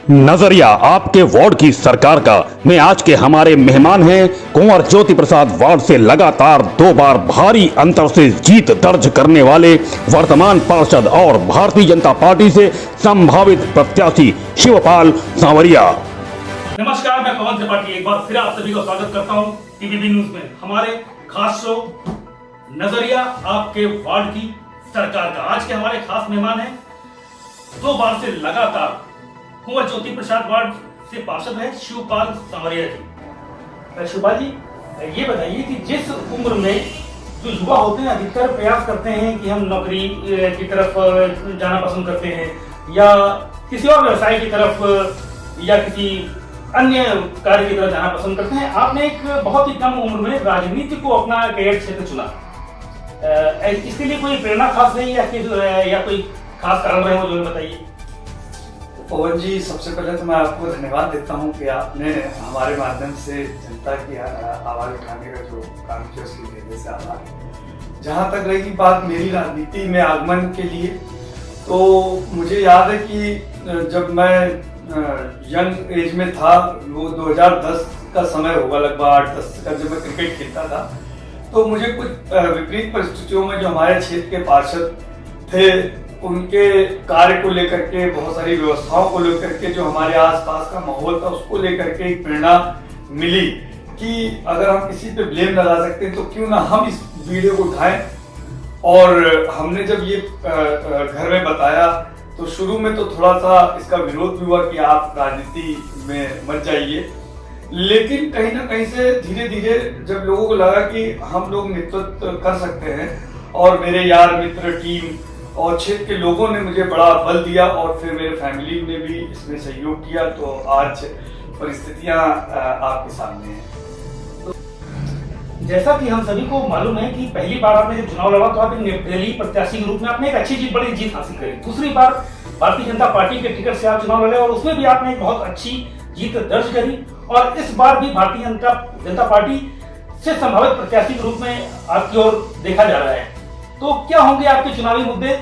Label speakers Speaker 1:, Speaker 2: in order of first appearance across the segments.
Speaker 1: नजरिया आपके वार्ड की सरकार का में आज के हमारे मेहमान हैं कुंवर ज्योति प्रसाद वार्ड से लगातार 2 बार भारी अंतर से जीत दर्ज करने वाले वर्तमान पार्षद और भारतीय जनता पार्टी से संभावित प्रत्याशी शिवपाल सांवरिया।
Speaker 2: नमस्कार, मैं पवन त्रिपाठी एक बार फिर आप सभी का स्वागत करता हूं टीवीबी न्यूज में हमारे खास शो नजरिया आपके वार्ड की सरकार का। आज के हमारे खास मेहमान हैं 2 बार से लगातार कुंवर ज्योति प्रसाद वार्ड से पार्षद है शिवपाल सांवरिया जी। शिवपाल जी, ये बताइए कि जिस उम्र में जो युवा होते हैं अधिकतर प्रयास करते हैं कि हम नौकरी की तरफ जाना पसंद करते हैं या किसी और व्यवसाय की तरफ या किसी अन्य कार्य की तरफ जाना पसंद करते हैं, आपने एक बहुत ही कम उम्र में राजनीति को अपना कैरियर क्षेत्र चुना। इसके लिए कोई प्रेरणा खास रही या कोई खास कारण रहे हो जो बताइए।
Speaker 3: पवन जी, सबसे पहले तो मैं आपको धन्यवाद देता हूं कि आपने हमारे माध्यम से जनता की आवाज उठाने का जो काम किया उसके लिए से आभार। जहां तक रही बात मेरी राजनीति में आगमन के लिए, तो मुझे याद है कि जब मैं यंग एज में था, वो 2010 का समय होगा लगभग 8-10 का, जब मैं क्रिकेट खेलता था, तो मुझे कुछ विपरीत परिस्थितियों में जो हमारे क्षेत्र के पार्षद थे उनके कार्य को लेकर के, बहुत सारी व्यवस्थाओं को लेकर के, जो हमारे आसपास का माहौल था उसको लेकर के एक प्रेरणा मिली कि अगर हम किसी पे ब्लेम लगा सकते हैं तो क्यों ना हम इस वीडियो को उठाएं। और हमने जब ये घर में बताया तो शुरू में तो थोड़ा सा इसका विरोध भी हुआ कि आप राजनीति में मत जाइए, लेकिन कहीं ना कहीं से धीरे धीरे जब लोगों को लगा कि हम लोग नेतृत्व कर सकते हैं और मेरे यार मित्र, टीम और क्षेत्र के लोगों ने मुझे बड़ा बल दिया और फिर मेरे फैमिली ने भी इसमें सहयोग किया, तो आज परिस्थितियां आपके सामने हैं।
Speaker 2: जैसा कि हम सभी को मालूम है कि पहली बार आपने जब चुनाव लड़ा तो आप एक निर्दलीय प्रत्याशी के रूप में आपने एक अच्छी जीत, बड़ी जीत हासिल करी। दूसरी बार भारतीय जनता पार्टी के टिकट से आप चुनाव लड़े और उसमें भी आपने एक बहुत अच्छी जीत दर्ज करी, और इस बार भी भारतीय जनता पार्टी से संभावित प्रत्याशी के रूप में आपकी ओर देखा जा रहा है। तो क्या होंगे आपके चुनावी मुद्दे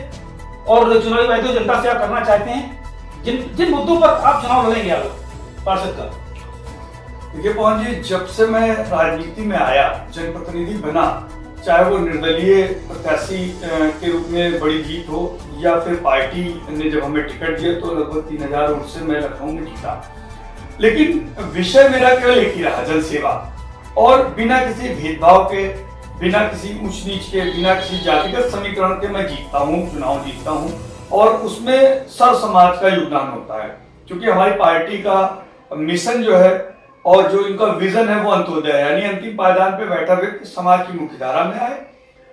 Speaker 2: और चुनावी वायदे जनता से आप करना चाहते हैं, जिन मुद्दों पर आप चुनाव लड़ेंगे आप पार्षद का?
Speaker 3: देखिए पवन जी, जब से मैं राजनीति में आया, जनप्रतिनिधि बना, चाहे वो निर्दलीय प्रत्याशी के रूप में बड़ी जीत हो या फिर पार्टी ने जब हमें टिकट दिया तो लगभग 3000 वोट से मैं लखनऊ में जीता, लेकिन विषय मेरा केवल एक ही रहा, जन सेवा। और बिना किसी भेदभाव के, बिना किसी ऊंच नीच के, बिना किसी जातिगत समीकरण के मैं जीतता हूँ, चुनाव जीतता हूँ, और उसमें सर्व समाज का योगदान होता है, क्योंकि हमारी पार्टी का मिशन जो है और जो इनका विजन है वो अंत्योदय है, यानी अंतिम पायदान पे बैठा व्यक्ति समाज की मुख्यधारा में आए।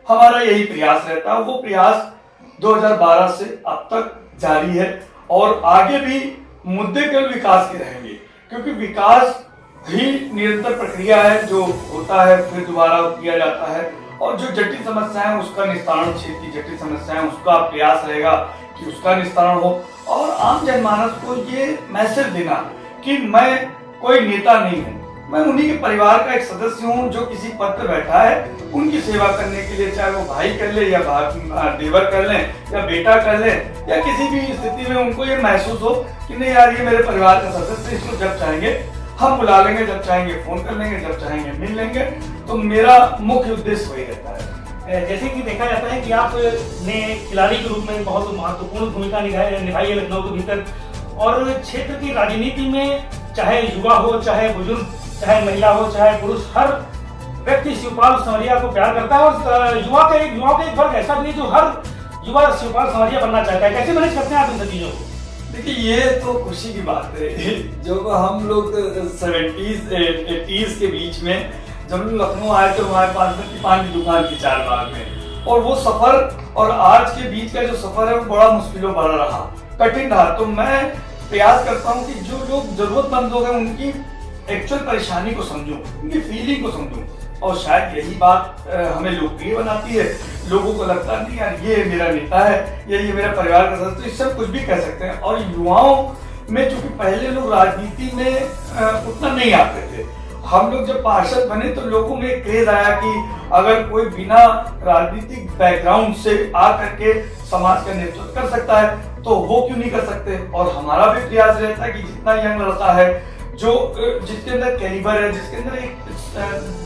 Speaker 3: हमारा यही प्रयास रहता है, वो प्रयास 2012 से अब तक जारी है और आगे भी मुद्दे केवल विकास के रहेंगे, क्योंकि विकास ही निरंतर प्रक्रिया है, जो होता है फिर दोबारा किया जाता है, और जो जटिल समस्याएं हैं उसका निस्तारण, क्षेत्र की जटिल समस्याएं उसका प्रयास रहेगा कि उसका निस्तारण हो, और आम जनमानस को ये मैसेज देना कि मैं कोई नेता नहीं हूँ, मैं उन्हीं के परिवार का एक सदस्य हूँ जो किसी पद पर बैठा है, उनकी सेवा करने के लिए, चाहे वो भाई कर ले या देवर कर ले या बेटा कर ले, या किसी भी स्थिति में उनको ये महसूस हो कि नहीं यार ये मेरे परिवार का सदस्य, इसको जब चाहेंगे हम बुला लेंगे, जब चाहेंगे फोन कर लेंगे, जब चाहेंगे मिल लेंगे। तो मेरा मुख्य उद्देश्य वही रहता है।
Speaker 2: जैसे कि देखा जाता है कि आपने खिलाड़ी के रूप में बहुत महत्वपूर्ण भूमिका निभाई है लखनऊ के भीतर, और क्षेत्र की राजनीति में चाहे युवा हो, चाहे बुजुर्ग, चाहे महिला हो, चाहे पुरुष, हर व्यक्ति शिवपाल सांवरिया को प्यार करता है, और युवा का एक वर्ग ऐसा भी है जो हर युवा शिवपाल सांवरिया बनना चाहता है। कैसे मैनेज करते हैं आप इन सब चीजों को?
Speaker 3: देखिए, ये तो खुशी की बात है, जो हम लोग 70s 80s के बीच में जब लखनऊ आए तो हमारे पास में पान की दुकान थी 4 बाग में, और वो सफर और आज के बीच का जो सफर है वो बड़ा मुश्किलों भरा रहा, कठिन रहा। तो मैं प्रयास करता हूँ कि जो लोग जरूरतमंद लोग हैं उनकी एक्चुअल परेशानी को समझूं, उनकी फीलिंग को समझूं, और शायद यही बात हमें लोकप्रिय बनाती है। लोगों को लगता नहीं यार ये मेरा नेता है या ये मेरा परिवार का सदस्य, तो इससे कुछ भी कह सकते हैं। और युवाओं में, चूंकि पहले लोग राजनीति में उतना नहीं आते थे, हम लोग जब पार्षद बने तो लोगों में क्रेज आया कि अगर कोई बिना राजनीतिक बैकग्राउंड से आकर के समाज का नेतृत्व कर सकता है तो वो क्यों नहीं कर सकते। और हमारा भी प्रयास रहता है कि जितना यंग लड़का है जो जिसके अंदर कैलिबर है, जिसके अंदर एक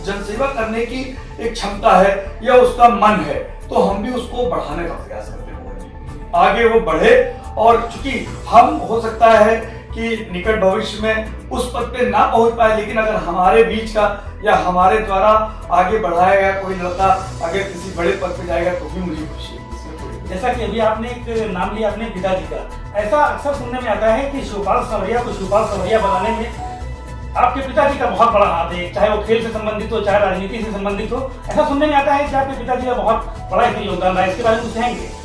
Speaker 3: जनसेवा करने की एक क्षमता है या उसका मन है, तो हम भी उसको बढ़ाने का प्रयास करते हैं, आगे वो बढ़े। और चूंकि हम हो सकता है कि निकट भविष्य में उस पद पे ना पहुंच पाए, लेकिन अगर हमारे बीच का या हमारे द्वारा आगे बढ़ाया गया कोई लड़का अगर किसी बड़े पद पे जाएगा तो भी मुझे खुशी है।
Speaker 2: जैसा कि अभी आपने एक नाम लिया अपने पिताजी का, ऐसा अक्सर सुनने में आता है कि शिवपाल संवरिया को शिवपाल संवरिया बनाने में आपके पिताजी का बहुत बड़ा हाथ है, चाहे वो खेल से संबंधित हो, चाहे राजनीति से संबंधित हो। ऐसा सुनने में आता है कि आपके पिताजी का बहुत बड़ा इसमें योगदान रहा है, इसके बारे में कुछ कहेंगे?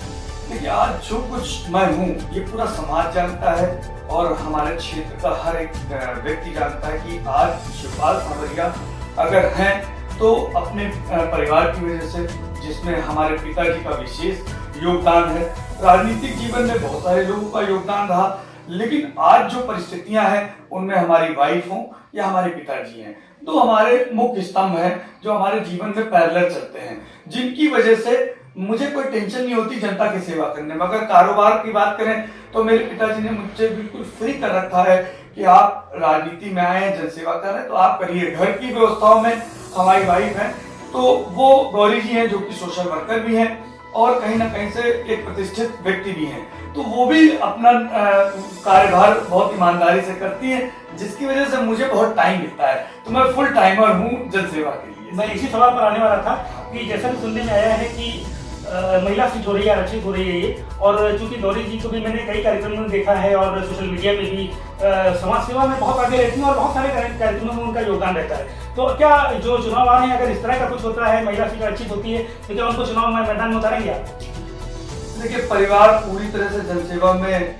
Speaker 3: देखिए, आज जो कुछ मैं हूँ ये पूरा समाज जानता है और हमारे क्षेत्र का हर एक व्यक्ति जानता है कि आज शिवपाल संवरिया अगर हैं तो अपने परिवार की वजह से, जिसमें हमारे पिताजी का विशेष योगदान है। राजनीतिक जीवन में बहुत सारे लोगों का योगदान रहा, लेकिन आज जो परिस्थितियां हैं उनमें हमारी वाइफ हो या हमारे पिताजी हैं, तो हमारे मुख्य स्तंभ हैं जो हमारे जीवन में पैरेलल चलते हैं, जिनकी वजह से मुझे कोई टेंशन नहीं होती जनता की सेवा करने में। अगर कारोबार की बात करें तो मेरे पिताजी ने मुझसे बिल्कुल फ्री कर रखा है कि आप राजनीति में आए हैं, जनसेवा कर रहे हैं तो आप करिए। घर की व्यवस्थाओं में हमारी वाइफ है तो वो गौरी जी हैं जो कि सोशल वर्कर भी हैं और कहीं ना कहीं से एक प्रतिष्ठित व्यक्ति भी हैं, तो वो भी अपना कार्यभार बहुत ईमानदारी से करती हैं, जिसकी वजह से मुझे बहुत टाइम मिलता है। तो मैं फुल टाइमर हूँ जनसेवा के लिए।
Speaker 2: मैं इसी सवाल पर आने वाला था कि जैसा कि सुनने में आया है कि महिला सीट हो रही है, आरक्षित हो रही है ये, और चूंकि गौरी जी को भी मैंने कई कार्यक्रमों में देखा है और सोशल मीडिया पे भी समाज सेवा में बहुत आगे रहती हैं और बहुत सारे कार्यक्रमों में उनका योगदान रहता है। तो क्या जो चुनाव आ रहे हैं अगर इस तरह का कुछ होता है, महिला सीट आरक्षित होती है, तो क्या उनको चुनाव में मैदान में उतारेंगे आप?
Speaker 3: देखिए, परिवार पूरी तरह से जनसेवा में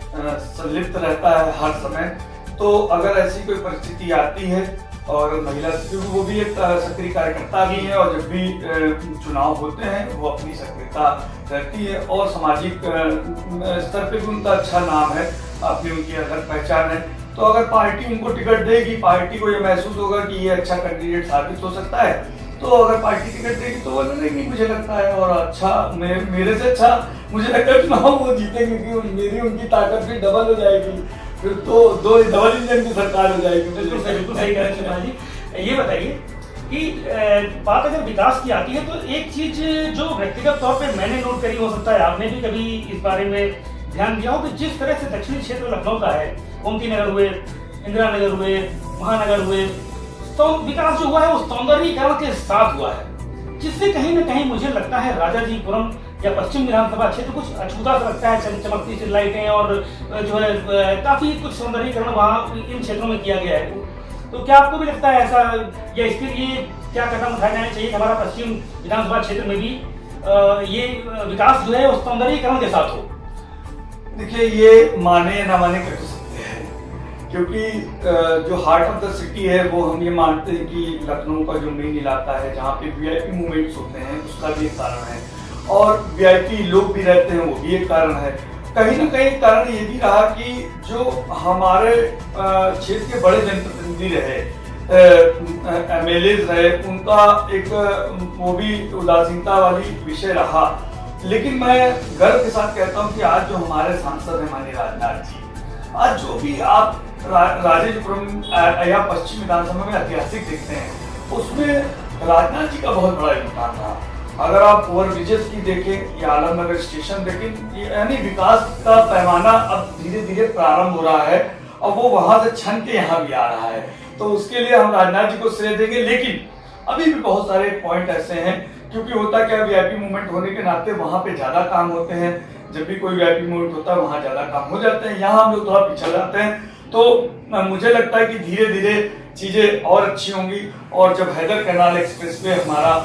Speaker 3: संलिप्त रहता है हर समय, तो अगर ऐसी कोई परिस्थिति आती है और महिला, क्योंकि वो भी एक सक्रिय कार्यकर्ता भी है और जब भी चुनाव होते हैं वो अपनी सक्रियता रहती है और सामाजिक स्तर पे भी उनका अच्छा नाम है, अपनी उनकी अलग पहचान है। तो अगर पार्टी उनको टिकट देगी, पार्टी को ये महसूस होगा कि ये अच्छा कैंडिडेट साबित हो सकता है, तो अगर पार्टी टिकट देगी तो वो लड़ेंगे मुझे लगता है। और अच्छा मेरे से अच्छा मुझे लगता है चुनाव वो जीतेंगे क्योंकि मेरी उनकी ताकत भी डबल हो जाएगी, फिर तो दो डबल इंजन की सरकार हो जाएगी।
Speaker 2: बिल्कुल सही कह रहे हैं शिवपाल जी। ये बताइए कि बात अगर विकास की आती है तो एक चीज जो व्यक्तिगत तौर पे मैंने नोट करी, हो सकता है आपने भी कभी इस बारे में ध्यान दिया हो, कि जिस तरह से दक्षिणी क्षेत्र लखनऊ का है, गोमती नगर हुए, इंदिरा नगर हुए, महानगर हुए, तो विकास जो हुआ है वो सौंदर्यीकरण के साथ हुआ है, जिससे कहीं ना कहीं मुझे लगता है राजाजीपुरम या पश्चिम विधानसभा क्षेत्र कुछ अछूता सा लगता है। चमकती सी लाइटें और जो है काफी कुछ सौंदर्यीकरण वहाँ इन क्षेत्रों में किया गया है। तो क्या आपको भी लगता है ऐसा, या इसके लिए क्या कदम उठाए जाने चाहिए हमारा पश्चिम विधानसभा क्षेत्र में भी ये विकास जो है उस सौंदर्यीकरण के साथ हो?
Speaker 3: देखिए, ये माने या ना माने कर सकते हैं, क्योंकि जो हार्ट ऑफ द सिटी है वो हम ये मानते हैं कि लखनऊ का जो मेन इलाका है जहाँ पे वीआईपी मूवमेंट्स होते हैं उसका भी एक कारण है, और वीआईपी लोग भी रहते हैं वो भी एक कारण है। कहीं ना कहीं कारण ये भी रहा कि जो हमारे क्षेत्र के बड़े जनप्रतिनिधि रहे, एमएलए रहे, उनका एक वो भी उदासीनता वाली विषय रहा। लेकिन मैं गर्व के साथ कहता हूँ कि आज जो हमारे सांसद हैं माननीय राजनाथ जी, आज जो भी आप राजाजीपुरम या पश्चिम विधानसभा में ऐतिहासिक देखते हैं उसमें राजनाथ जी का बहुत बड़ा योगदान रहा। अगर आप ओवर ब्रिजेस की देखें या आलमनगर स्टेशन देखें, यानी विकास का पैमाना अब धीरे धीरे प्रारंभ हो रहा है और वो वहां से छन के यहाँ भी आ रहा है, तो उसके लिए हम राजनाथ जी को श्रेय देंगे। लेकिन अभी भी बहुत सारे पॉइंट ऐसे हैं, क्योंकि होता क्या, वीआईपी मूवमेंट होने के नाते वहाँ पे ज्यादा काम होते हैं, जब भी कोई वीआईपी मूवमेंट होता है वहाँ ज्यादा काम हो जाते हैं, यहाँ हम लोग थोड़ा पिछड़ जाते हैं। तो मुझे लगता है कि धीरे धीरे चीजें और अच्छी होंगी, और जब हैदर कैनाल एक्सप्रेसवे हमारा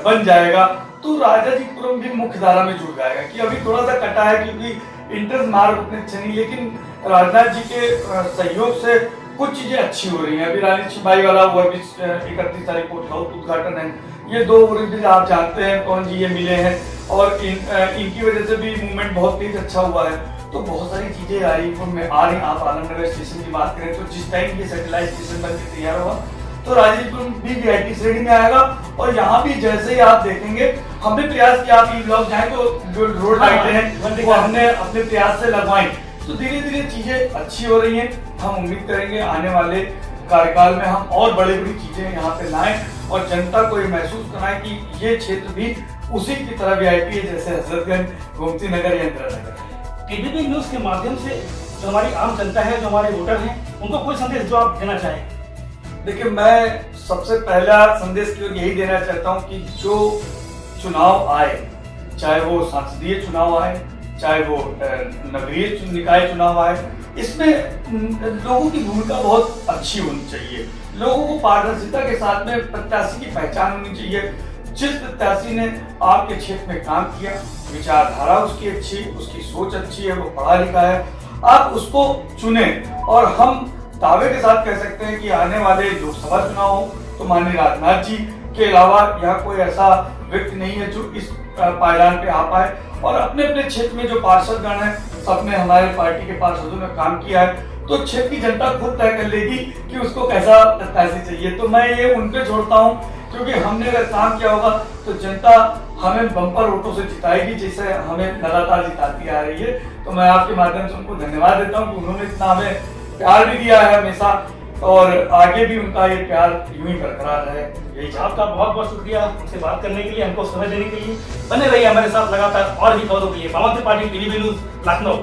Speaker 3: बन जाएगा तो राजाजीपुरम भी मुख्य धारा में जुड़ जाएगा। कि अभी थोड़ा सा कटा है क्योंकि इंटर मार्ग उतने अच्छे नहीं, लेकिन राजनाथ जी के सहयोग से कुछ चीजें अच्छी हो रही हैं। अभी रानी छिबाई वाला ओवरब्रिज 31 तारीख को उद्घाटन है, ये 2 ओवरब्रिज आप जानते हैं कौन जी ये मिले हैं, और इनकी वजह से भी मूवमेंट बहुत तेज अच्छा हुआ है। तो बहुत सारी चीजें आ रही। आप आलमनगर स्टेशन की बात करें तो जिस टाइम ये सैटेलाइट स्टेशन बन के तैयार हुआ तो राजीव भी वीआईपी श्रेणी में आएगा। और यहाँ भी जैसे ही आप देखेंगे, हमने प्रयास किया, आप ई ब्लॉक जाए तो जो रोड लाइटें हैं वो हमने अपने प्रयास से लगवाई। तो धीरे धीरे चीजें अच्छी हो रही हैं। हम उम्मीद करेंगे आने वाले कार्यकाल में हम और बड़ी बड़ी चीजें यहाँ पे लाएं और जनता को ये महसूस कराएं कि ये क्षेत्र भी उसी की तरह वीआईपी है जैसे हजरतगंज, गोमती नगर या इंदिरा नगर।
Speaker 2: टीवीबी न्यूज के माध्यम से जो हमारी आम जनता है, जो हमारे वोटर हैं, उनको कोई संदेश जो आप देना चाहें?
Speaker 3: देखिए, मैं सबसे पहला संदेश केवल यही देना चाहता हूँ कि जो चुनाव आए, चाहे वो संसदीय चुनाव आए, चाहे वो नगरीय निकाय चुनाव आए, इसमें लोगों की भूमिका बहुत अच्छी होनी चाहिए। लोगों को पारदर्शिता के साथ में प्रत्याशी की पहचान होनी चाहिए। जिस प्रत्याशी ने आपके क्षेत्र में काम किया, विचारधारा उसकी अच्छी, उसकी सोच अच्छी है, वो पढ़ा लिखा है, आप उसको चुने। और हम दावे के साथ कह सकते हैं कि आने वाले लोकसभा चुनाव हो तो माननीय राजनाथ जी के अलावा यहाँ कोई ऐसा व्यक्ति नहीं है जो इस पायदान पे आ पाए। और अपने अपने क्षेत्र में जो पार्षदगण है, सबने हमारे पार्टी के पार्षदों ने काम किया है, तो क्षेत्र की जनता खुद तय कर लेगी कि उसको कैसा प्रत्याशी चाहिए। तो मैं ये उन पे छोड़ता हूँ, क्योंकि हमने अगर काम किया होगा तो जनता हमें बम्पर वोटों से जिताएगी, जिसे हमें लगातार जिताती आ रही है। तो मैं आपके माध्यम से उनको धन्यवाद देता हूँ कि उन्होंने इतना हमें प्यार भी दिया है हमेशा, और आगे भी उनका ये प्यार यूं ही बरकरार रहे। यही
Speaker 2: आपका बहुत बहुत शुक्रिया हमसे बात करने के लिए, हमको समय देने के लिए। बने रहिए हमारे साथ लगातार और भी खबरों के लिए। पावन त्रिपाठी, टीवीबी न्यूज, लखनऊ।